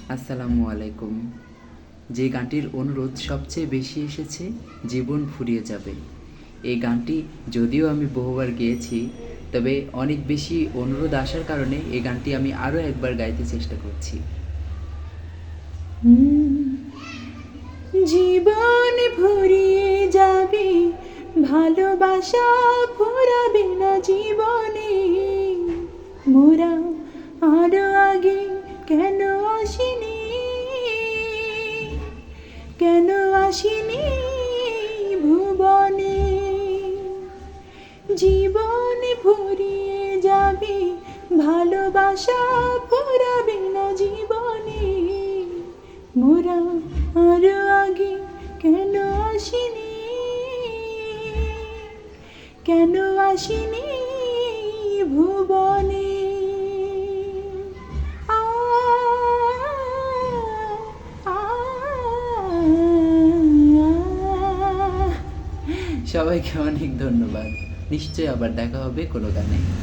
আসসালামু আলাইকুম। যে গানটির অনুরোধ সবচেয়ে বেশি এসেছে, জীবন ফুরিয়ে যাবে। এই গানটি যদিও আমি বহুবার গেয়েছি, তবে অনেক বেশি অনুরোধ আসার কারণে এই গানটি আমি আরও একবার গাইতে চেষ্টা করছি। জীবন ফুরিয়ে যাবে, ভালোবাসা ফুরাবে না জীবনে। মোরা আরো আগে কেন আসিনি, কেন আসিনি ভুবনে। জীবন ফুরিয়ে যাবে, ভালোবাসা ফুরাবে না জীবনে। মোরা আরো আগে কেন আসিনি, কেন আসিনি ভুবনে। আ, আ, আ। সবাইকে অনেক ধন্যবাদ। নিশ্চয়ই আবার দেখা হবে কোনো গানে।